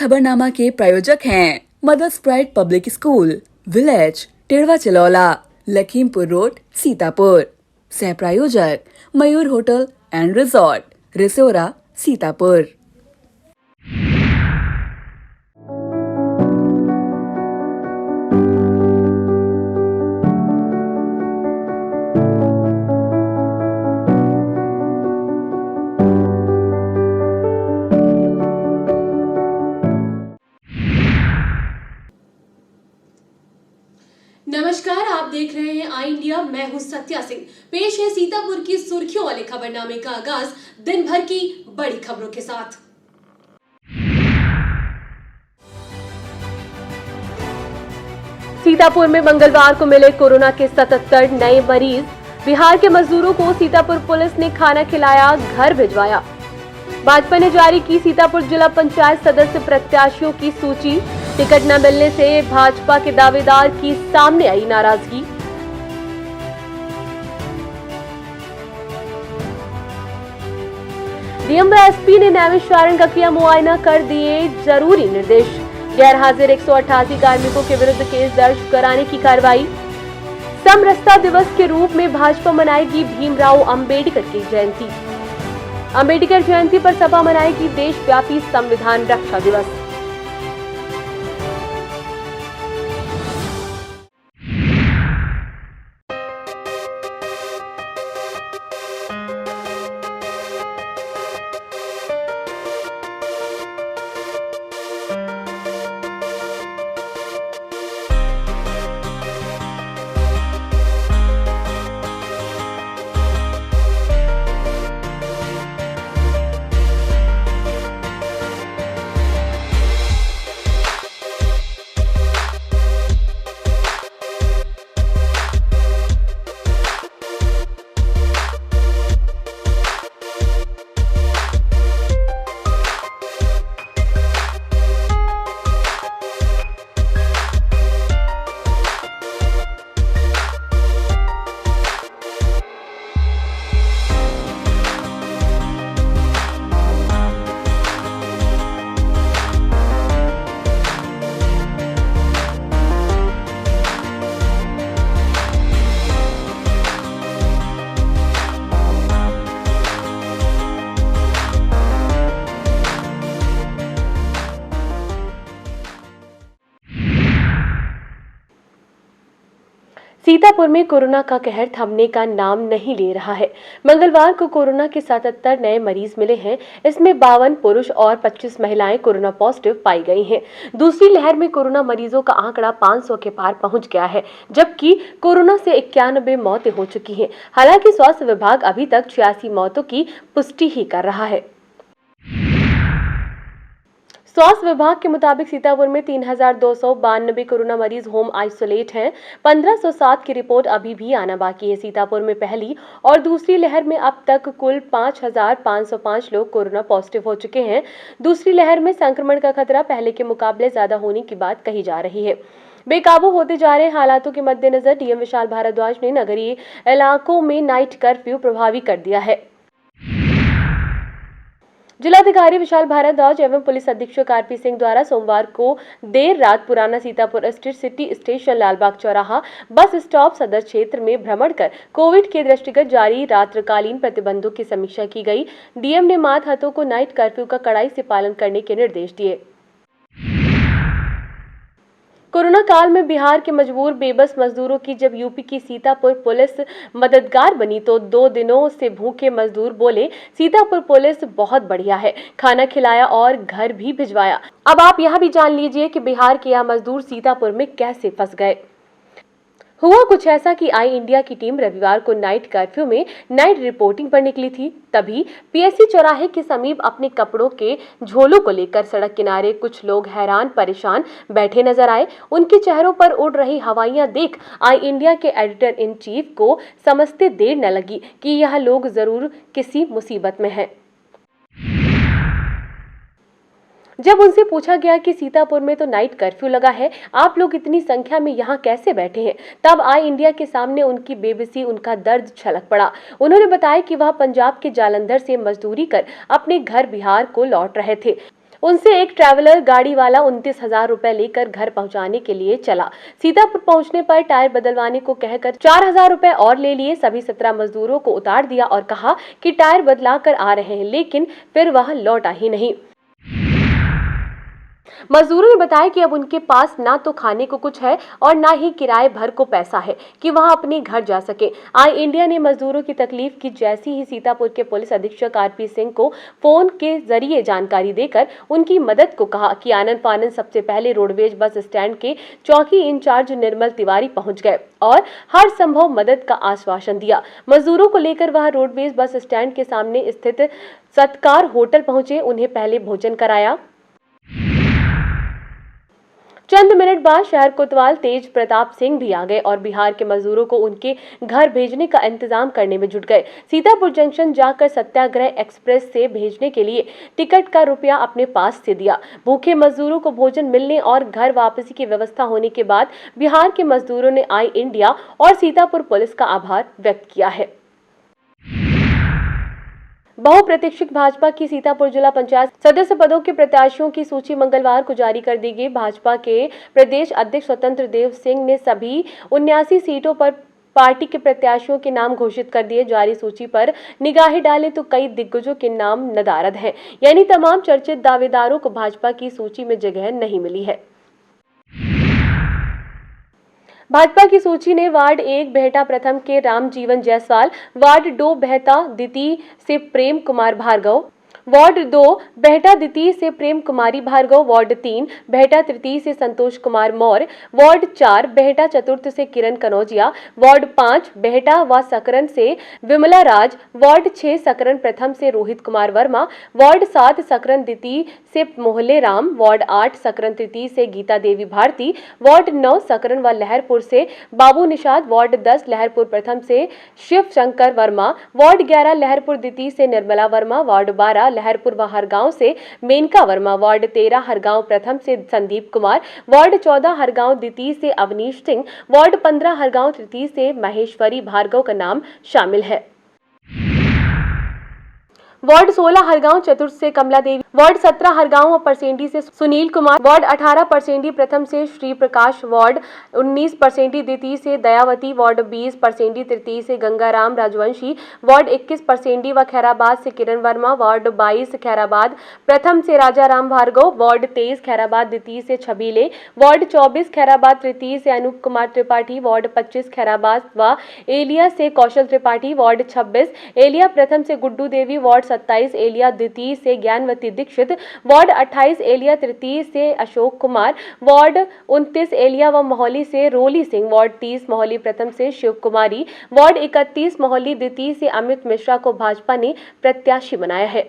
खबरनामा के प्रायोजक हैं mother's pride public school, village Tedhwa Chilaula, Lakhimpur road, Sitapur. सह प्रायोजक Mayur hotel and resort, Risora, Sitapur. नमस्कार, आप देख रहे हैं आई इंडिया। मैं हूं सत्या सिंह। पेश है सीतापुर की सुर्खियों वाले खबरनामे का आगाज दिन भर की बड़ी खबरों के साथ। सीतापुर में मंगलवार को मिले कोरोना के 77 नए मरीज। बिहार के मजदूरों को सीतापुर पुलिस ने खाना खिलाया, घर भिजवाया। भाजपा ने जारी की सीतापुर जिला पंचायत सदस्य प्रत्याशियों की सूची। टिकट न मिलने से भाजपा के दावेदार की सामने आई नाराजगी। डीएम व एसपी ने नैमिषारण्य का किया मुआयना, कर दिए जरूरी निर्देश। गैर हाजिर 188 कार्मिकों के विरुद्ध केस दर्ज कराने की कार्रवाई। समरसता दिवस के रूप में भाजपा मनाएगी भीमराव अंबेडकर की जयंती। अंबेडकर जयंती पर सपा मनाएगी देशव्यापी संविधान रक्षा दिवस। सीतापुर में कोरोना का कहर थमने का नाम नहीं ले रहा है। मंगलवार को कोरोना के 77 नए मरीज मिले हैं। इसमें 52 पुरुष और 25 महिलाएं कोरोना पॉजिटिव पाई गई हैं। दूसरी लहर में कोरोना मरीजों का आंकड़ा 500 के पार पहुंच गया है, जबकि कोरोना से 91 मौतें हो चुकी हैं। हालांकि स्वास्थ्य विभाग अभी तक 86 मौतों की पुष्टि ही कर रहा है। स्वास्थ्य विभाग के मुताबिक सीतापुर में 3292 कोरोना मरीज होम आइसोलेट हैं। 1507 की रिपोर्ट अभी भी आना बाकी है। सीतापुर में पहली और दूसरी लहर में अब तक कुल 5505 लोग कोरोना पॉजिटिव हो चुके हैं। दूसरी लहर में संक्रमण का खतरा पहले के मुकाबले ज्यादा होने की बात कही जा रही है। बेकाबू होते जा रहे हालातों के मद्देनजर डीएम विशाल भारद्वाज ने नगरीय इलाकों में नाइट कर्फ्यू प्रभावी कर दिया है। जिलाधिकारी विशाल भारद्वाज एवं पुलिस अधीक्षक आरपी सिंह द्वारा सोमवार को देर रात पुराना सीतापुर स्थित सिटी स्टेशन, लालबाग चौराहा, बस स्टॉप सदर क्षेत्र में भ्रमण कर कोविड के दृष्टिगत जारी रात्रिकालीन प्रतिबंधों की समीक्षा की गई। डीएम ने मातहतों को नाइट कर्फ्यू का कड़ाई से पालन करने के निर्देश दिए। कोरोना काल में बिहार के मजबूर बेबस मजदूरों की जब यूपी की सीतापुर पुलिस मददगार बनी तो 2 दिनों से भूखे मजदूर बोले, सीतापुर पुलिस बहुत बढ़िया है, खाना खिलाया और घर भी भिजवाया। अब आप यह भी जान लीजिए कि बिहार के यह मजदूर सीतापुर में कैसे फंस गए। हुआ कुछ ऐसा कि आई इंडिया की टीम रविवार को नाइट कर्फ्यू में नाइट रिपोर्टिंग पर निकली थी। तभी पीएससी चौराहे के समीप अपने कपड़ों के झोलों को लेकर सड़क किनारे कुछ लोग हैरान परेशान बैठे नजर आए। उनके चेहरों पर उड़ रही हवाइयां देख आई इंडिया के एडिटर इन चीफ को समझते देर न लगी कि यह लोग जरूर किसी मुसीबत में हैं। जब उनसे पूछा गया कि सीतापुर में तो नाइट कर्फ्यू लगा है, आप लोग इतनी संख्या में यहाँ कैसे बैठे हैं, तब आई इंडिया के सामने उनकी बेबसी, उनका दर्द छलक पड़ा। उन्होंने बताया कि वह पंजाब के जालंधर से मजदूरी कर अपने घर बिहार को लौट रहे थे। उनसे एक ट्रैवलर गाड़ी वाला 29,000 रुपए लेकर घर पहुंचाने के लिए चला। सीतापुर पहुंचने पर टायर बदलवाने को कहकर 4,000 रुपए और ले लिए। सभी 17 मजदूरों को उतार दिया और कहा कि टायर बदला कर आ रहे हैं, लेकिन फिर वह लौटा ही नहीं। मजदूरों ने बताया कि अब उनके पास ना तो खाने को कुछ है और ना ही किराए भर को पैसा है कि वहां अपने घर जा सके। आई इंडिया ने मजदूरों की तकलीफ की जैसी ही सीतापुर के पुलिस अधीक्षक आरपी सिंह को फोन के जरिए जानकारी देकर उनकी मदद को कहा कि आनन फानन सबसे पहले रोडवेज बस स्टैंड के चौकी इंचार्ज निर्मल तिवारी पहुंच गए और हर संभव मदद का आश्वासन दिया। मजदूरों को लेकर वह रोडवेज बस स्टैंड के सामने स्थित सत्कार होटल पहुंचे, उन्हें पहले भोजन कराया। चंद मिनट बाद शहर कोतवाल तेज प्रताप सिंह भी आ गए और बिहार के मजदूरों को उनके घर भेजने का इंतजाम करने में जुट गए। सीतापुर जंक्शन जाकर सत्याग्रह एक्सप्रेस से भेजने के लिए टिकट का रुपया अपने पास से दिया। भूखे मजदूरों को भोजन मिलने और घर वापसी की व्यवस्था होने के बाद बिहार के मजदूरों ने आई इंडिया और सीतापुर पुलिस का आभार व्यक्त किया है। बहुप्रतीक्षित भाजपा की सीतापुर जिला पंचायत सदस्य पदों के प्रत्याशियों की सूची मंगलवार को जारी कर दी गई। भाजपा के प्रदेश अध्यक्ष स्वतंत्र देव सिंह ने सभी 79 सीटों पर पार्टी के प्रत्याशियों के नाम घोषित कर दिए। जारी सूची पर निगाहें डालें तो कई दिग्गजों के नाम नदारद हैं, यानी तमाम चर्चित दावेदारों को भाजपा की सूची में जगह नहीं मिली है। भाजपा की सूची ने वार्ड 1 बेहटा प्रथम के राम जीवन जायसवाल, वार्ड 2 बेहटा द्वितीय से प्रेम कुमार भार्गव, वार्ड 2 बेहटा द्वितीय से प्रेम कुमारी भार्गव, वार्ड 3 बेहटा तृतीय से संतोष कुमार मौर्य, वार्ड 4 बेहटा चतुर्थ से किरण कनौजिया, वार्ड 5 बेहटा व सकरन से विमला राज, वार्ड 6 सकरन प्रथम से रोहित कुमार वर्मा, वार्ड 7 सकरन द्वितीय से मोहल्ले राम, वार्ड 8 सकरन तृतीय से गीता देवी भारती, वार्ड 9 सकरन व लहरपुर से बाबू निषाद, वार्ड 10 लहरपुर प्रथम से शिव शंकर वर्मा, वार्ड 11 लहरपुर द्वितीय से निर्मला वर्मा, वार्ड 12 लहरपुर व हरगांव से मेनका वर्मा, वार्ड 13 हरगांव प्रथम से संदीप कुमार, वार्ड 14 हरगांव द्वितीय से अवनीश सिंह, वार्ड 15 हरगांव तृतीय से महेश्वरी भार्गव का नाम शामिल है। वार्ड 16 हरगांव चतुर्थ से कमला देवी, वार्ड 17 हरगांव परसेंडी से सुनील कुमार, वार्ड 18 परसेंडी प्रथम से श्री प्रकाश, वार्ड 19 परसेंडी द्वितीय से दयावती, वार्ड 20 परसेंडी तृतीय से गंगाराम राजवंशी, वार्ड 21 परसेंडी व खैराबाद से किरण वर्मा, वार्ड 22 खैराबाद प्रथम से राजा राम भार्गव, वार्ड 23 खैराबाद द्वितीय से छबीले, वार्ड 24 खैराबाद तृतीय से अनूप कुमार त्रिपाठी, वार्ड 25 खैराबाद व एलिया से कौशल त्रिपाठी, वार्ड 26 एलिया प्रथम से गुड्डू देवी, वार्ड 27 एलिया द्वितीय से ज्ञानवती दीक्षित, वार्ड 28 एलिया तृतीय से अशोक कुमार, वार्ड 29 एलिया व मोहाली से रोली सिंह, वार्ड 30 मोहाली प्रथम से शिव कुमारी, वार्ड 31 मोहाली द्वितीय से अमित मिश्रा को भाजपा ने प्रत्याशी बनाया है।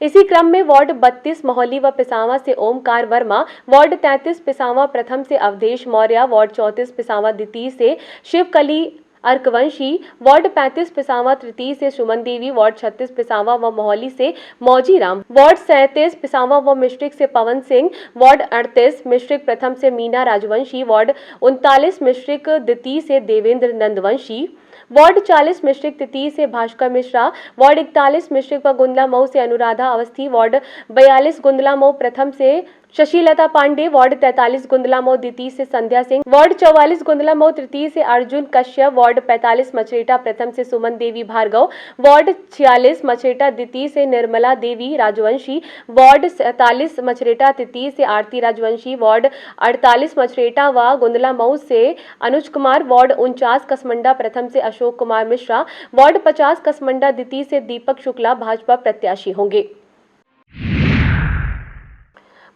इसी क्रम में वार्ड 32 मोहाली व पिसावा से ओमकार वर्मा, वार्ड 33 पिसावा प्रथम से अवधेश मौर्य, वार्ड 34 पिसावा द्वितीय से शिवकली अर्कवंशी, वार्ड 35 पिसावा तृतीय से सुमन देवी, वार्ड 36 पिसावा व मोहाली से मौजी राम, वार्ड 37 पिसावा व मिश्रिक से पवन सिंह, वार्ड 38 मिश्रिक प्रथम से मीना राजवंशी, वार्ड 39 मिश्रिक द्वितीय से देवेंद्र नंदवंशी, वार्ड 40 मिश्रिक तृतीय से भास्कर मिश्रा, वार्ड 41 मिश्रिक व गुंदला मऊ से अनुराधा अवस्थी, वार्ड 42 गुंदला मऊ प्रथम से शशिलता पांडे, वार्ड 43 गुंदला मऊ द्वितीय से संध्या सिंह, वार्ड 44 गुंदला मऊ तृतीय से अर्जुन कश्यप, वार्ड 45 मछरेटा प्रथम से सुमन देवी भार्गव, वार्ड 46 मछरेटा द्वितीय से निर्मला देवी राजवंशी, वार्ड 47 मछरेटा तृतीय से आरती राजवंशी, वार्ड 48 मछरेटा व गुंदला मऊ से अनुज कुमार, वार्ड 49 कसमंडा प्रथम से अशोक कुमार मिश्रा, वार्ड 50 कसमंडा द्वितीय से दीपक शुक्ला भाजपा प्रत्याशी होंगे।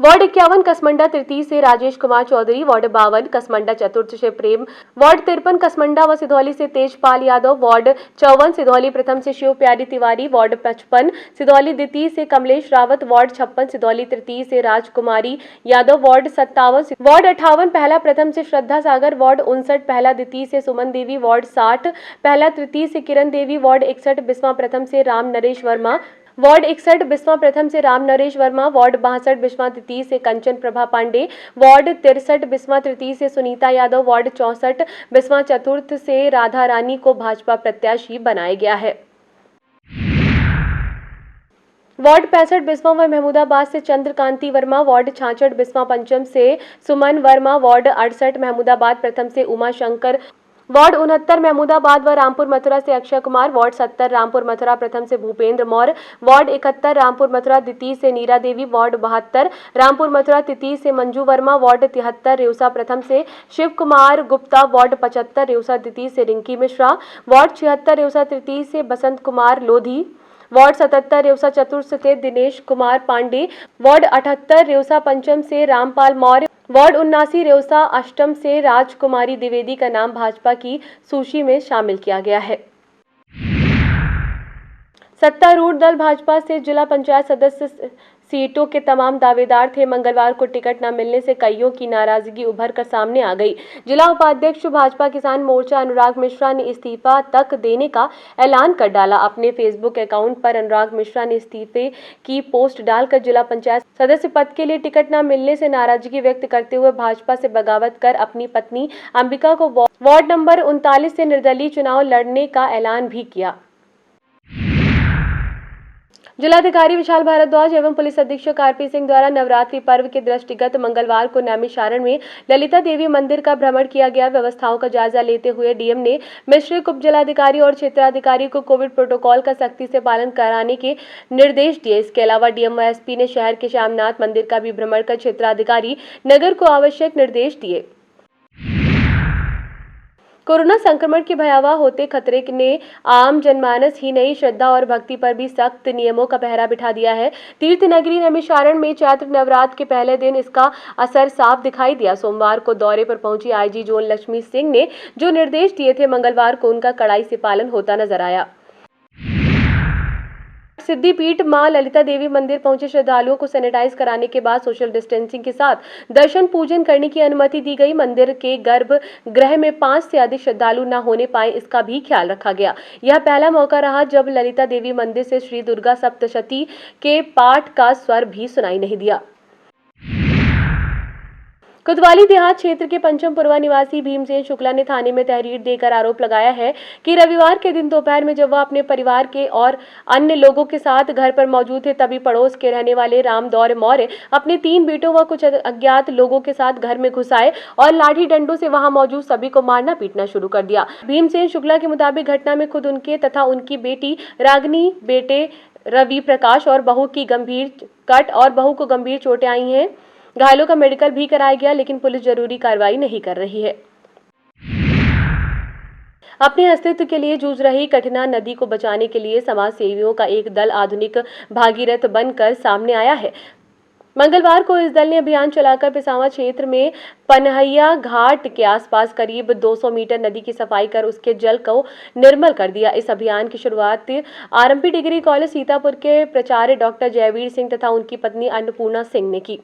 वार्ड 51 कसमंडा तृतीय से राजेश कुमार चौधरी, वार्ड 52 कसमंडा चतुर्थ से प्रेम, वार्ड 53 कसमंडा व सिधौली से तेजपाल यादव, वार्ड 54 सिधौली प्रथम से शिव प्यारी तिवारी, वार्ड 55 सिधौली द्वितीय से कमलेश रावत, वार्ड 56 सिधौली तृतीय से राजकुमारी यादव, वार्ड 57 वार्ड 58 पहला प्रथम से श्रद्धा सागर, वार्ड 59 पहला द्वितीय से सुमन देवी, वार्ड 60 पहला तृतीय से किरण देवी, वार्ड 61 बिस्वा प्रथम से राम नरेश वर्मा, वार्ड 61 बिस्वा प्रथम से राम नरेश वर्मा, वार्ड 62 बिस्वा तृतीय से कंचन प्रभा पांडे, वार्ड 63 बिस्वा तृतीय से सुनीता यादव, वार्ड 64 बिस्वा चतुर्थ से राधा रानी को भाजपा प्रत्याशी बनाया गया है। वार्ड 65 बिस्वा व महमूदाबाद से चंद्रकांति वर्मा, वार्ड 66 बिस्वा पंचम से सुमन वर्मा, वार्ड 68 महमूदाबाद प्रथम से उमा शंकर, वार्ड 69 महमूदाबाद व रामपुर मथुरा से अक्षय कुमार, वार्ड 70 रामपुर मथुरा प्रथम से भूपेंद्र मौर्य, वार्ड 71 रामपुर मथुरा द्वितीय से नीरा देवी, वार्ड 72 रामपुर मथुरा तृतीय से मंजू वर्मा, वार्ड 73 रेउसा प्रथम से शिव कुमार गुप्ता, वार्ड 75 रेउसा द्वितीय से रिंकी मिश्रा, वार्ड 76 रेउसा तृतीय से बसंत कुमार लोधी, वार्ड 77 रेउसा चतुर्थ से दिनेश कुमार पांडे, वार्ड 78 रेउसा पंचम से रामपाल मौर्य, वार्ड 79 रेउसा अष्टम से राजकुमारी द्विवेदी का नाम भाजपा की सूची में शामिल किया गया है। सत्तारूढ़ दल भाजपा से जिला पंचायत सदस्य सीटों के तमाम दावेदार थे। मंगलवार को टिकट न मिलने से कईयों की नाराजगी उभर कर सामने आ गई। जिला उपाध्यक्ष भाजपा किसान मोर्चा अनुराग मिश्रा ने इस्तीफा तक देने का ऐलान कर डाला। अपने फेसबुक अकाउंट पर अनुराग मिश्रा ने इस्तीफे की पोस्ट डालकर जिला पंचायत सदस्य पद के लिए टिकट न मिलने से नाराजगी व्यक्त करते हुए भाजपा से बगावत कर अपनी पत्नी अंबिका को वार्ड नंबर 39 से निर्दलीय चुनाव लड़ने का ऐलान भी किया। जिलाधिकारी विशाल भारद्वाज एवं पुलिस अधीक्षक आरपी सिंह द्वारा नवरात्रि पर्व के दृष्टिगत मंगलवार को नैमिषारण्य में ललिता देवी मंदिर का भ्रमण किया गया। व्यवस्थाओं का जायजा लेते हुए डीएम ने मिश्रिक उप जिलाधिकारी और क्षेत्राधिकारी को कोविड प्रोटोकॉल का सख्ती से पालन कराने के निर्देश दिए। इसके अलावा डीएम व एसपी ने शहर के श्यामनाथ मंदिर का भी भ्रमण कर क्षेत्राधिकारी नगर को आवश्यक निर्देश दिए। कोरोना संक्रमण के भयावह होते खतरे ने आम जनमानस ही नहीं श्रद्धा और भक्ति पर भी सख्त नियमों का पहरा बिठा दिया है। तीर्थ नगरी नैमिषारण्य में चैत्र नवरात्र के पहले दिन इसका असर साफ दिखाई दिया। सोमवार को दौरे पर पहुंची आईजी जोन लक्ष्मी सिंह ने जो निर्देश दिए थे, मंगलवार को उनका कड़ाई से पालन होता नजर आया। सिद्धिपीठ मां ललिता देवी मंदिर पहुंचे श्रद्धालुओं को सैनिटाइज कराने के बाद सोशल डिस्टेंसिंग के साथ दर्शन पूजन करने की अनुमति दी गई। मंदिर के गर्भगृह में 5 से अधिक श्रद्धालु न होने पाए, इसका भी ख्याल रखा गया। यह पहला मौका रहा जब ललिता देवी मंदिर से श्री दुर्गा सप्तशती के पाठ का स्वर भी सुनाई नहीं दिया। कोतवाली देहात क्षेत्र के पंचमपुरवा निवासी भीमसेन शुक्ला ने थाने में तहरीर देकर आरोप लगाया है कि रविवार के दिन दोपहर में जब वह अपने परिवार के और अन्य लोगों के साथ घर पर मौजूद थे, तभी पड़ोस के रहने वाले रामदौर मौर्य अपने 3 बेटों व कुछ अज्ञात लोगों के साथ घर में घुस आए और लाठी डंडों से वहां मौजूद सभी को मारना पीटना शुरू कर दिया। भीमसेन शुक्ला के मुताबिक घटना में खुद उनके तथा उनकी बेटी रागिनी, बेटे रवि प्रकाश और बहू की गंभीर कट और बहू को गंभीर चोटें आई हैं। घायलों का मेडिकल भी कराया गया, लेकिन पुलिस जरूरी कार्रवाई नहीं कर रही है। अपने अस्तित्व के लिए जूझ रही कठिना नदी को बचाने के लिए समाज सेवियों का एक दल आधुनिक भागीरथ बनकर सामने आया है। मंगलवार को इस दल ने अभियान चलाकर पिसावा क्षेत्र में पनहैया घाट के आसपास करीब 200 मीटर नदी की सफाई कर उसके जल को निर्मल कर दिया। इस अभियान की शुरुआत आरएमपी डिग्री कॉलेज सीतापुर के प्राचार्य डॉक्टर जयवीर सिंह तथा उनकी पत्नी अन्नपूर्णा सिंह ने की।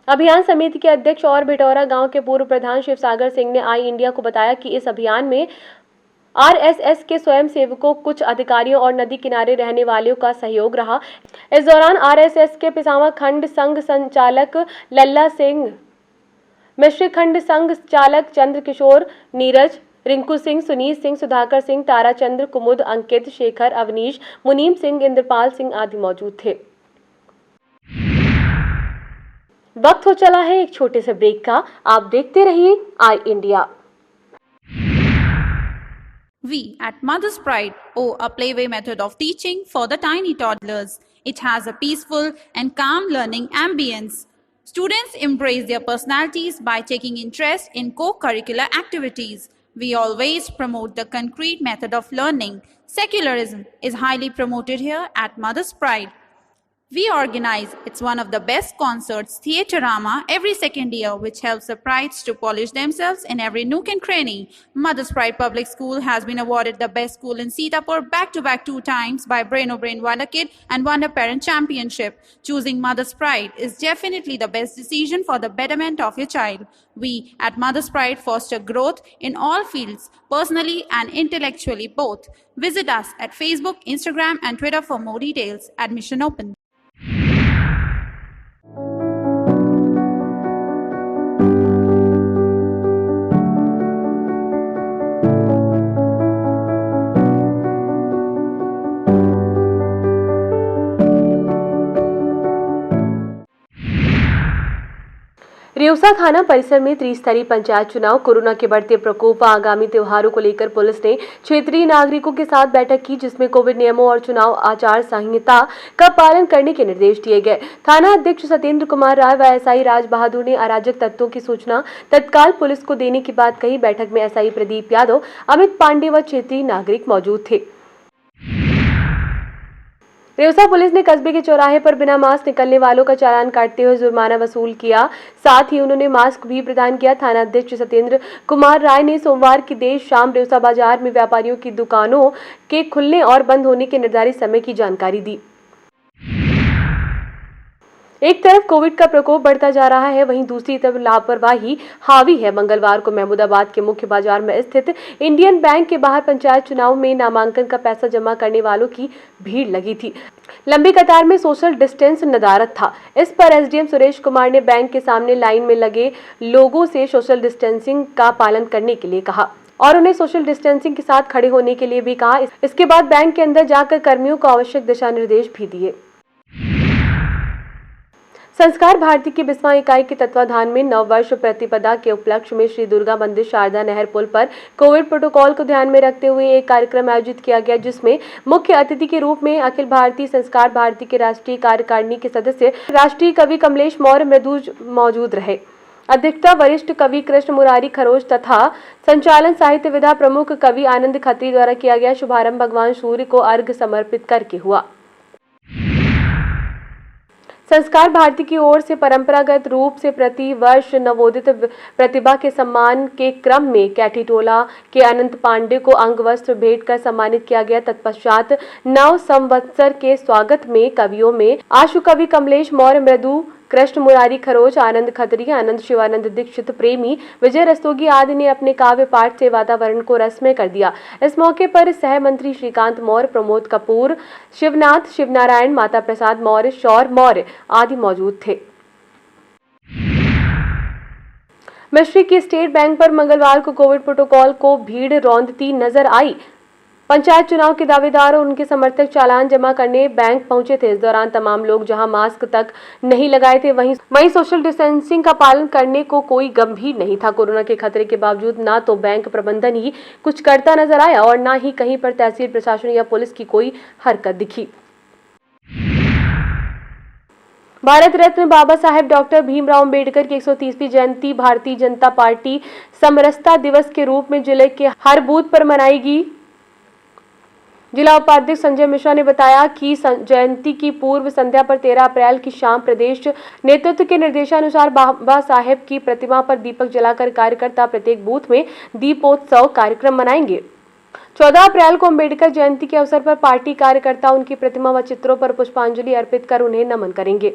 अभियान समिति के अध्यक्ष और भिटौरा गांव के पूर्व प्रधान शिवसागर सिंह ने आई इंडिया को बताया कि इस अभियान में आरएसएस के स्वयंसेवकों, कुछ अधिकारियों और नदी किनारे रहने वालों का सहयोग रहा। इस दौरान आरएसएस के पिसावा खंड संघ संचालक लल्ला सिंह, मिश्रिक खंड संघ चालक चंद्र किशोर, नीरज, रिंकू सिंह, सुनीत सिंह, सुधाकर सिंह, ताराचंद्र, कुमुद, अंकित, शेखर, अवनीश, मुनीम सिंह, इंद्रपाल सिंह आदि मौजूद थे। वक्त हो चला है एक छोटे से ब्रेक का। आप देखते रहिए आई India. We at Mother's Pride owe a playway method of teaching for the tiny toddlers. It has a peaceful and calm learning ambience. Students embrace their personalities by taking interest in co-curricular activities. We always promote the concrete method of learning. Secularism is highly promoted here at Mother's Pride. We organize it's one of the best concerts, Theaterama, every second year, which helps the prides to polish themselves in every nook and cranny. Mother's Pride Public School has been awarded the best school in Sitapur back-to-back 2 times by Brain O'Brain Wonder Kid and Wonder Parent Championship. Choosing Mother's Pride is definitely the best decision for the betterment of your child. We at Mother's Pride foster growth in all fields, personally and intellectually both. Visit us at Facebook, Instagram and Twitter for more details. Admission open. रिउसा थाना परिसर में त्रिस्तरीय पंचायत चुनाव, corona के बढ़ते प्रकोप व आगामी त्योहारों को लेकर पुलिस ने क्षेत्रीय नागरिकों के साथ बैठक की, जिसमें कोविड नियमों और चुनाव आचार संहिता का पालन करने के निर्देश दिए गए। थाना अध्यक्ष सत्येंद्र कुमार राय व एसआई राज बहादुर ने अराजक तत्वों की सूचना तत्काल पुलिस को देने की बात कही। बैठक में एसआई प्रदीप यादव, अमित पांडे व क्षेत्रीय नागरिक मौजूद थे। रिउसा पुलिस ने कस्बे के चौराहे पर बिना मास्क निकलने वालों का चालान काटते हुए जुर्माना वसूल किया। साथ ही उन्होंने मास्क भी प्रदान किया। थाना अध्यक्ष सत्येंद्र कुमार राय ने सोमवार की देर शाम रिउसा बाजार में व्यापारियों की दुकानों के खुलने और बंद होने के निर्धारित समय की जानकारी दी। एक तरफ कोविड का प्रकोप बढ़ता जा रहा है, वहीं दूसरी तरफ लापरवाही हावी है। मंगलवार को महमूदाबाद के मुख्य बाजार में स्थित इंडियन बैंक के बाहर पंचायत चुनाव में नामांकन का पैसा जमा करने वालों की भीड़ लगी थी। लंबी कतार में सोशल डिस्टेंस नदारद था। इस पर एसडीएम सुरेश कुमार ने बैंक के सामने लाइन में लगे लोगों से सोशल डिस्टेंसिंग का पालन करने के लिए कहा और उन्हें सोशल डिस्टेंसिंग के साथ खड़े होने के लिए भी कहा। इसके बाद बैंक के अंदर जाकर कर्मियों को आवश्यक दिशा निर्देश भी दिए। संस्कार भारती की 20वां इकाई के तत्वाधान में नववर्ष प्रतिपदा के उपलक्ष्य में श्री दुर्गा मंदिर शारदा नहर पुल पर कोविड प्रोटोकॉल को ध्यान में रखते हुए एक कार्यक्रम आयोजित किया गया, जिसमें मुख्य अतिथि के रूप में अखिल भारतीय संस्कार भारती के राष्ट्रीय कार्यकारिणी के सदस्य राष्ट्रीय कवि कमलेश मौर्य मृदुज मौजूद रहे। अध्यक्षता वरिष्ठ कवि कृष्ण मुरारी खरोच तथा संचालन साहित्य विधा प्रमुख कवि आनंद खत्री द्वारा किया गया। शुभारंभ भगवान सूर्य को अर्घ्य समर्पित करके हुआ। संस्कार भारती की ओर से परंपरागत रूप से प्रति वर्ष नवोदित प्रतिभा के सम्मान के क्रम में कैथीटोला के अनंत पांडे को अंग वस्त्र भेंट कर सम्मानित किया गया। तत्पश्चात नव संवत्सर के स्वागत में कवियों में आशु कवि कमलेश मौर्य, मृदु कृष्ण मुरारी खरोच, आनंद खत्री, आनंद शिवानंद दीक्षित, प्रेमी विजय रस्तोगी आदि ने अपने काव्य पाठ से वातावरण को रसमय कर दिया। इस मौके पर सह मंत्री श्रीकांत मौर्य, प्रमोद कपूर, शिवनाथ शिवनारायण, माता प्रसाद मौर्य, शौर मौर्य आदि मौजूद थे। मिस्ट्री की स्टेट बैंक पर मंगलवार को कोविड प्रोटोकॉल को भीड़ रौंदती नजर आई। पंचायत चुनाव के दावेदार और उनके समर्थक चालान जमा करने बैंक पहुंचे थे। इस दौरान तमाम लोग जहां मास्क तक नहीं लगाए थे, वहीं सोशल डिस्टेंसिंग का पालन करने को कोई गम भी नहीं था। कोरोना के खतरे के बावजूद ना तो बैंक प्रबंधन ही कुछ करता नजर आया और ना ही कहीं पर तहसील प्रशासन या पुलिस की कोई हरकत दिखी। भारत रत्न बाबा साहेब डॉक्टर भीमराव अंबेडकर की 130वीं जयंती भारतीय जनता पार्टी समरसता दिवस के रूप में जिले के हर बूथ पर मनाएगी। जिला उपाध्यक्ष संजय मिश्रा ने बताया कि जयंती की पूर्व संध्या पर 13 अप्रैल की शाम प्रदेश नेतृत्व के निर्देशानुसार बाबा साहेब की प्रतिमा पर दीपक जलाकर कार्यकर्ता प्रत्येक बूथ में दीपोत्सव कार्यक्रम मनाएंगे। 14 अप्रैल को अंबेडकर जयंती के अवसर पर पार्टी कार्यकर्ता उनकी प्रतिमा व चित्रों पर पुष्पांजलि अर्पित कर उन्हें नमन करेंगे।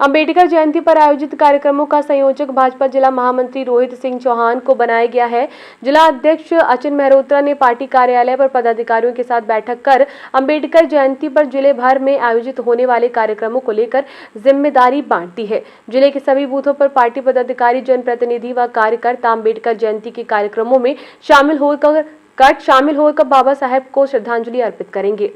अंबेडकर जयंती पर आयोजित कार्यक्रमों का संयोजक भाजपा जिला महामंत्री रोहित सिंह चौहान को बनाया गया है। जिला अध्यक्ष अचिन मेहरोत्रा ने पार्टी कार्यालय पर पदाधिकारियों के साथ बैठक कर अंबेडकर जयंती पर जिले भर में आयोजित होने वाले कार्यक्रमों को लेकर जिम्मेदारी बांट दी है। जिले के सभी बूथों पर पार्टी पदाधिकारी, जनप्रतिनिधि व कार्यकर्ता अंबेडकर जयंती के कार्यक्रमों में शामिल होकर बाबा साहेब को श्रद्धांजलि अर्पित करेंगे।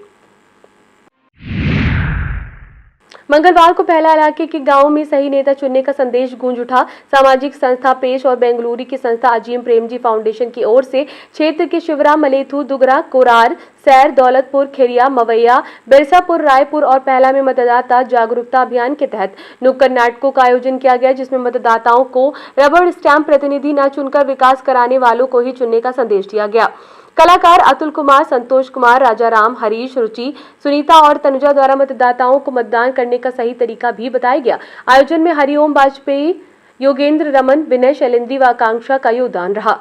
मंगलवार को पहला इलाके के गांव में सही नेता चुनने का संदेश गूंज उठा। सामाजिक संस्था प्रेस और बेंगलुरु की संस्था अजीम प्रेमजी फाउंडेशन की ओर से क्षेत्र के शिवरा, मलेथू, दुगरा, कोरार, सैर, दौलतपुर, खेरिया, मवैया, बिरसापुर, रायपुर और पहला में मतदाता जागरूकता अभियान के तहत नुक्कड़ नाटकों का आयोजन किया गया, जिसमें मतदाताओं को रबड़ स्टैंप प्रतिनिधि न चुनकर विकास कराने वालों को ही चुनने का संदेश दिया गया। कलाकार अतुल कुमार, संतोष कुमार, राजाराम, हरीश, रुचि, सुनीता और तनुजा द्वारा मतदाताओं को मतदान करने का सही तरीका भी बताया गया। आयोजन में हरिओम वाजपेयी, योगेंद्र रमन, विनय, शैलेंद्री व आकांक्षा का योगदान रहा।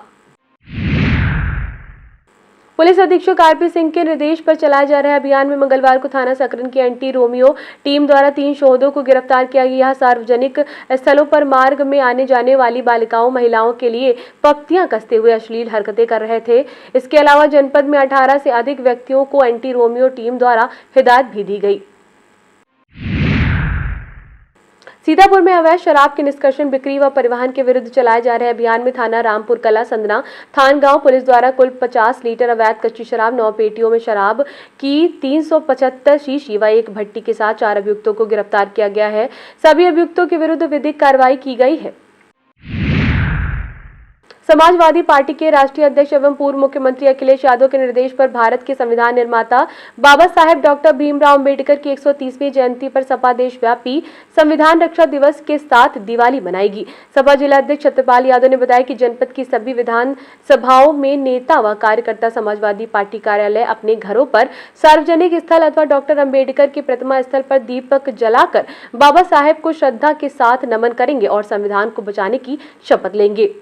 पुलिस अधीक्षक आरपी सिंह के निर्देश पर चलाए जा रहे अभियान में मंगलवार को थाना सकरन की एंटी रोमियो टीम द्वारा 3 शोधों को गिरफ्तार किया गया। सार्वजनिक स्थलों पर मार्ग में आने जाने वाली बालिकाओं, महिलाओं के लिए पक्तियां कसते हुए अश्लील हरकतें कर रहे थे। इसके अलावा जनपद में 18 से अधिक व्यक्तियों को एंटी रोमियो टीम द्वारा हिदायत भी दी गई। सीतापुर में अवैध शराब के निष्कर्षण, बिक्री व परिवहन के विरुद्ध चलाए जा रहे अभियान में थाना रामपुर कला, संदना, थानगांव पुलिस द्वारा कुल 50 लीटर अवैध कच्ची शराब, 9 पेटियों में शराब की 375 शीशी व एक भट्टी के साथ 4 अभियुक्तों को गिरफ्तार किया गया है। सभी अभियुक्तों के विरुद्ध विधिक कार्रवाई की गई है। समाजवादी पार्टी के राष्ट्रीय अध्यक्ष एवं पूर्व मुख्यमंत्री अखिलेश यादव के निर्देश पर भारत के संविधान निर्माता बाबा साहेब डॉक्टर भीमराव अंबेडकर की 130वीं जयंती पर सपा देशव्यापी संविधान रक्षा दिवस के साथ दिवाली मनाएगी। सपा जिला अध्यक्ष सत्यपाल यादव ने बताया कि जनपद की सभी विधान सभाओं में नेता व कार्यकर्ता समाजवादी पार्टी कार्यालय, अपने घरों पर, सार्वजनिक स्थल अथवा डॉक्टर अंबेडकर की प्रतिमा स्थल पर दीपक जलाकर बाबा साहेब को श्रद्धा के साथ नमन करेंगे और संविधान को बचाने की शपथ लेंगे।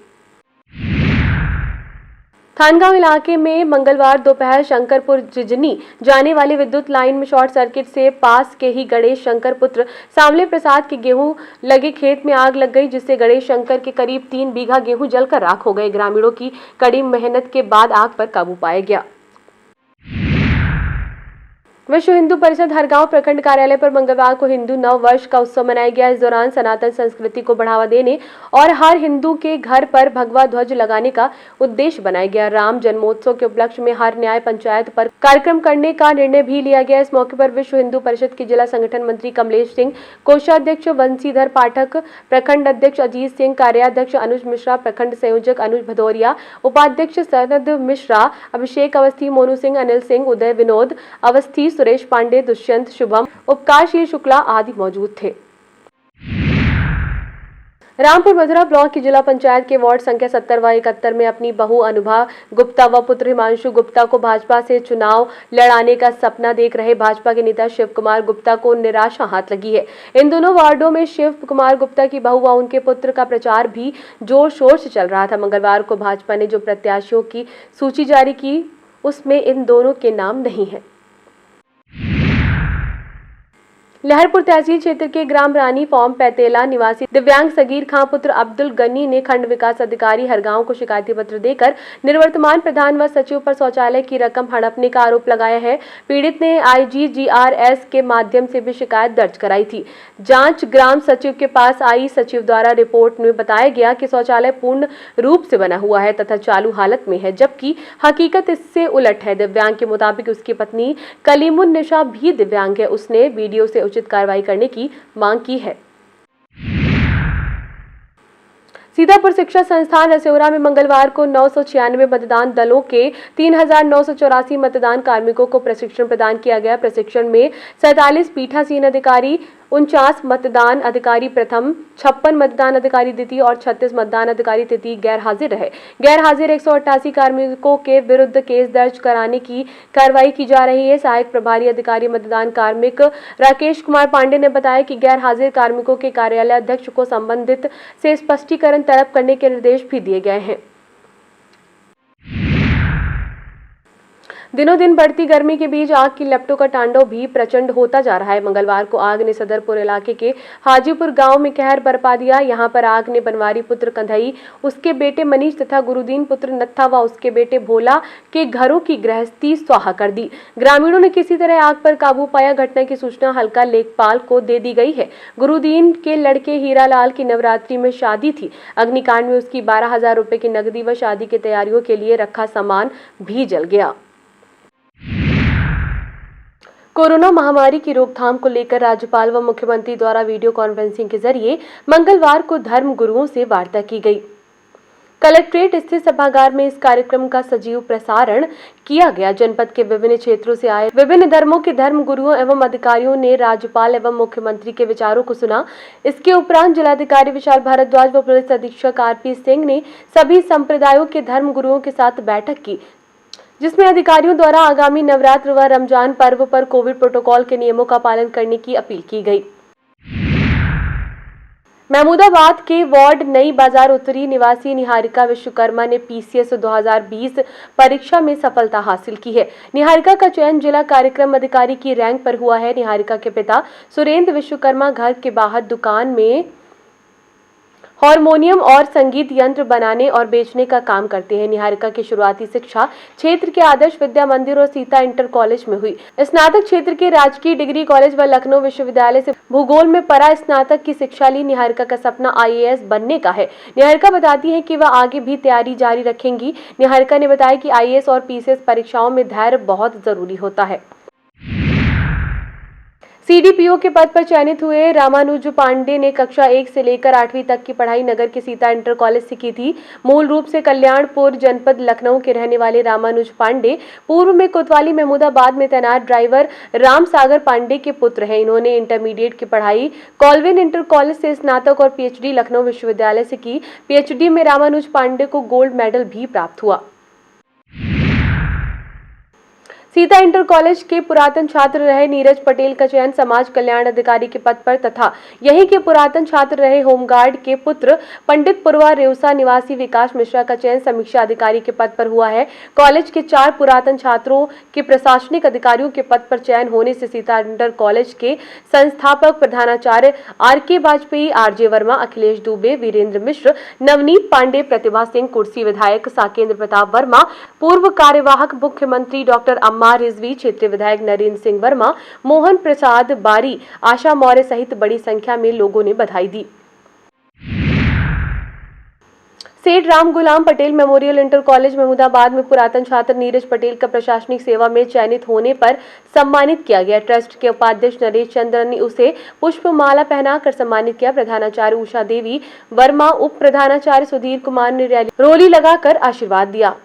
थानगांव इलाके में मंगलवार दोपहर शंकरपुर जिजनी जाने वाली विद्युत लाइन में शॉर्ट सर्किट से पास के ही गणेश शंकर पुत्र सांवले प्रसाद के गेहूं लगे खेत में आग लग गई, जिससे गणेश शंकर के करीब 3 बीघा गेहूं जलकर राख हो गए। ग्रामीणों की कड़ी मेहनत के बाद आग पर काबू पाया गया। विश्व हिंदू परिषद हरगांव प्रखंड कार्यालय पर मंगलवार को हिंदू नव वर्ष का उत्सव मनाया गया। इस दौरान सनातन संस्कृति को बढ़ावा देने और हर हिंदू के घर पर भगवा ध्वज लगाने का उद्देश्य बनाया गया। राम जन्मोत्सव के उपलक्ष्य में हर न्याय पंचायत पर कार्यक्रम करने का निर्णय भी लिया गया। इस मौके पर विश्व हिंदू परिषद के जिला संगठन मंत्री कमलेश सिंह, कोषाध्यक्ष वंशीधर पाठक, प्रखंड अध्यक्ष अजीत सिंह, कार्याध्यक्ष अनुज मिश्रा, प्रखंड संयोजक अनुज भदौरिया, उपाध्यक्ष सरद मिश्रा, अभिषेक अवस्थी, मोनू सिंह, अनिल सिंह, उदय विनोद अवस्थी, सुरेश पांडे, दुष्यंत शुभम, उपकारशील शुक्ला आदि मौजूद थे। रामपुर मधुरा ब्लॉक की जिला पंचायत के वार्ड संख्या 70 व 71 में अपनी बहू अनुभा गुप्ता व पुत्र हिमांशु गुप्ता को भाजपा से चुनाव लड़ाने का सपना देख रहे भाजपा के नेता शिव कुमार गुप्ता को निराशा हाथ लगी है। इन दोनों वार्डों में शिव कुमार गुप्ता की बहू व उनके पुत्र का प्रचार भी जोर शोर से चल रहा था। मंगलवार को भाजपा ने जो प्रत्याशियों की सूची जारी की, उसमें इन दोनों के नाम नहीं है। लहरपुर तहसील क्षेत्र के ग्राम रानी फॉर्म पैतेला निवासी दिव्यांग सगीर खां पुत्र अब्दुल गनी ने खंड विकास अधिकारी हरगांव को शिकायती पत्र देकर निवर्तमान प्रधान व सचिव पर शौचालय की रकम हड़पने का आरोप लगाया है। पीड़ित ने IGGRS के माध्यम से भी शिकायत दर्ज कराई थी। जांच ग्राम सचिव के पास आई। सचिव द्वारा रिपोर्ट में बताया गया कि शौचालय पूर्ण रूप से बना हुआ है तथा चालू हालत में है, जबकि हकीकत इससे उलट है। दिव्यांग के मुताबिक उसकी पत्नी कलीमुन निशा भी दिव्यांग है। उसने वीडियो से उचित कार्रवाई करने की मांग की है। सीतापुर शिक्षा संस्थान रसेौरा में मंगलवार को 996 मतदान दलों के 3984 मतदान कार्मिकों को प्रशिक्षण प्रदान किया गया। प्रशिक्षण में 47 पीठासीन अधिकारी, 49 मतदान अधिकारी प्रथम, 56 मतदान अधिकारी द्वितीय और 36 मतदान अधिकारी तृतीय गैर हाजिर रहे। गैर हाजिर 188 कार्मिकों के विरुद्ध केस दर्ज कराने की कार्रवाई की जा रही है। सहायक प्रभारी अधिकारी मतदान कार्मिक राकेश कुमार पांडे ने बताया कि गैर हाजिर कार्मिकों के कार्यालय अध्यक्ष को संबंधित से स्पष्टीकरण तलब करने के निर्देश भी दिए गए हैं। दिनों दिन बढ़ती गर्मी के बीच आग की लपटों का तांडव भी प्रचंड होता जा रहा है। मंगलवार को आग ने सदरपुर इलाके के हाजीपुर गांव में कहर बरपा दिया। यहां पर आग ने बनवारी पुत्र कंधई, उसके बेटे मनीष तथा गुरुदीन पुत्र नत्था व उसके बेटे भोला के घरों की गृहस्थी स्वाहा कर दी। ग्रामीणों ने किसी तरह आग पर काबू पाया। घटना की सूचना हल्का लेखपाल को दे दी गई है। गुरुदीन के लड़के हीरालाल की नवरात्रि में शादी थी। अग्निकांड में उसकी 12,000 रुपए की नकदी व शादी की तैयारियों के लिए रखा सामान भी जल गया। कोरोना महामारी की रोकथाम को लेकर राज्यपाल व मुख्यमंत्री द्वारा वीडियो कॉन्फ्रेंसिंग के जरिए मंगलवार को धर्म गुरुओं से वार्ता की गई। कलेक्ट्रेट स्थित सभागार में इस कार्यक्रम का सजीव प्रसारण किया गया। जनपद के विभिन्न क्षेत्रों से आए विभिन्न धर्मों के धर्म गुरुओं एवं अधिकारियों ने राज्यपाल एवं मुख्यमंत्री के विचारों को सुना। इसके उपरांत जिलाधिकारी विशाल भारद्वाज व पुलिस अधीक्षक RP सिंह ने सभी संप्रदायों के धर्म गुरुओं के साथ बैठक की, जिसमें अधिकारियों द्वारा आगामी नवरात्र व रमजान पर्व पर कोविड प्रोटोकॉल के नियमों का पालन करने की अपील की गई। महमूदाबाद के वार्ड नई बाजार उत्तरी निवासी निहारिका विश्वकर्मा ने PCS 2020 परीक्षा में सफलता हासिल की है। निहारिका का चयन जिला कार्यक्रम अधिकारी की रैंक पर हुआ है। निहारिका के पिता सुरेंद्र विश्वकर्मा घर के बाहर दुकान में हारमोनियम और संगीत यंत्र बनाने और बेचने का काम करते हैं। निहारिका की शुरुआती शिक्षा क्षेत्र के आदर्श विद्या मंदिर और सीता इंटर कॉलेज में हुई। स्नातक क्षेत्र के राजकीय डिग्री कॉलेज व लखनऊ विश्वविद्यालय से भूगोल में परा स्नातक की शिक्षा ली। निहारिका का सपना IAS बनने का है। निहारिका बताती है कि वह आगे भी तैयारी जारी रखेंगी। निहारिका ने बताया कि IAS और PCS परीक्षाओं में धैर्य बहुत जरूरी होता है। CDPO के पद पर चयनित हुए रामानुज पांडे ने कक्षा 1 से लेकर 8वीं तक की पढ़ाई नगर के सीता इंटर कॉलेज से की थी। मूल रूप से कल्याणपुर जनपद लखनऊ के रहने वाले रामानुज पांडे पूर्व में कोतवाली महमूदाबाद में तैनात ड्राइवर राम सागर पांडे के पुत्र हैं। इन्होंने इंटरमीडिएट की पढ़ाई कॉल्विन इंटर कॉलेज से स्नातक और PhD लखनऊ विश्वविद्यालय से की। PhD में रामानुज पांडे को गोल्ड मेडल भी प्राप्त हुआ। सीता इंटर कॉलेज के पुरातन छात्र रहे नीरज पटेल का चयन समाज कल्याण अधिकारी के पद पर तथा यहीं के पुरातन छात्र रहे होमगार्ड के पुत्र पंडित पुरवा रेवसा निवासी विकास मिश्रा का चयन समीक्षा अधिकारी के पद पर हुआ है। कॉलेज के 4 पुरातन छात्रों के प्रशासनिक अधिकारियों के पद पर चयन होने से सीता इंटर कॉलेज के संस्थापक प्रधानाचार्य RK वाजपेयी, RJ वर्मा, अखिलेश दुबे, वीरेंद्र मिश्र, नवनीत पांडे, प्रतिभा सिंह, कुर्सी विधायक साकेंद्र प्रताप वर्मा, पूर्व कार्यवाहक मुख्यमंत्री डॉक्टर अम्मा रिजवी, क्षेत्रीय विधायक नरेंद्र सिंह वर्मा, मोहन प्रसाद बारी, आशा मौर्य सहित बड़ी संख्या में लोगों ने बधाई दी। Seth Ram Gulam Patel memorial inter college Mahmudabad में पुरातन छात्र नीरज पटेल का प्रशासनिक सेवा में चयनित होने पर सम्मानित किया गया। ट्रस्ट के उपाध्यक्ष नरेश चंद्र ने उसे पुष्पमाला पहनाकर सम्मानित किया। प्रधानाचार्य उषा देवी वर्मा, उप प्रधानाचार्य सुधीर कुमार ने रोली लगाकर आशीर्वाद दिया।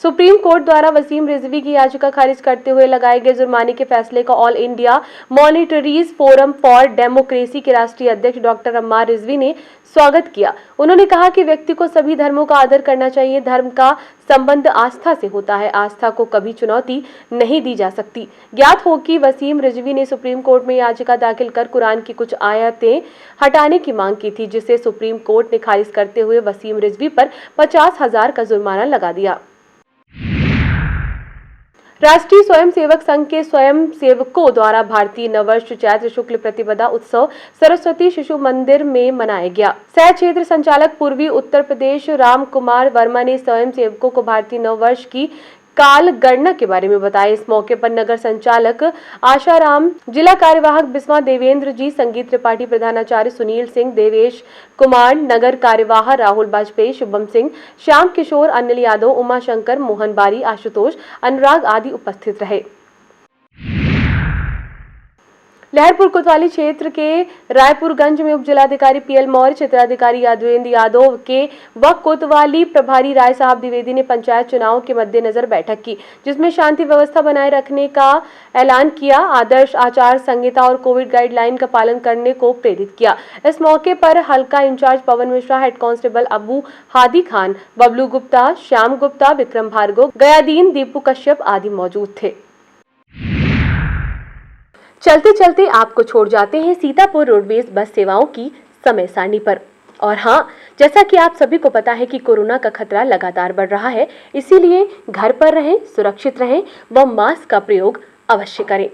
सुप्रीम कोर्ट द्वारा वसीम रिजवी की याचिका खारिज करते हुए लगाए गए जुर्माने के फैसले का all India minorities forum for democracy के राष्ट्रीय अध्यक्ष डॉक्टर अम्मार रिजवी ने स्वागत किया। उन्होंने कहा कि व्यक्ति को सभी धर्मों का आदर करना चाहिए। धर्म का संबंध आस्था से होता है। आस्था को कभी चुनौती नहीं दी जा सकती। ज्ञात हो कि वसीम रिजवी ने सुप्रीम कोर्ट में याचिका दाखिल कर कुरान की कुछ आयतें हटाने की मांग की थी, जिसे सुप्रीम कोर्ट ने खारिज करते हुए वसीम रिजवी पर 50,000 का जुर्माना लगा दिया। राष्ट्रीय स्वयंसेवक संघ के स्वयं सेवकों द्वारा भारतीय नववर्ष चैत्र शुक्ल प्रतिपदा उत्सव सरस्वती शिशु मंदिर में मनाया गया। सह क्षेत्र संचालक पूर्वी उत्तर प्रदेश राम कुमार वर्मा ने स्वयं सेवकों को भारतीय नववर्ष की काल गणना के बारे में बताया। इस मौके पर नगर संचालक आशाराम, जिला कार्यवाहक बिस्वा देवेंद्र जी, संगीत त्रिपाठी, प्रधानाचार्य सुनील सिंह, देवेश कुमार, नगर कार्यवाह राहुल वाजपेयी, शुभम सिंह, श्याम किशोर, अनिल यादव, उमा शंकर, मोहन बारी, आशुतोष, अनुराग आदि उपस्थित रहे। लहरपुर कोतवाली क्षेत्र के रायपुरगंज में उप जिलाधिकारी PL मौर्य, क्षेत्राधिकारी यादवेंद्र यादव के व कोतवाली प्रभारी राय साहब द्विवेदी ने पंचायत चुनाव के मद्देनजर बैठक की, जिसमें शांति व्यवस्था बनाए रखने का ऐलान किया, आदर्श आचार संहिता और कोविड गाइडलाइन का पालन करने को प्रेरित किया। इस मौके पर हल्का इंचार्ज पवन मिश्रा, हेड कांस्टेबल अबू हादी खान, बबलू गुप्ता, श्याम गुप्ता, विक्रम भार्गव, गयादीन, दीपू कश्यप आदि मौजूद थे। चलते चलते आपको छोड़ जाते हैं सीतापुर रोडवेज बस सेवाओं की समय सारणी पर। और हाँ, जैसा कि आप सभी को पता है कि कोरोना का खतरा लगातार बढ़ रहा है, इसीलिए घर पर रहें, सुरक्षित रहें व मास्क का प्रयोग अवश्य करें।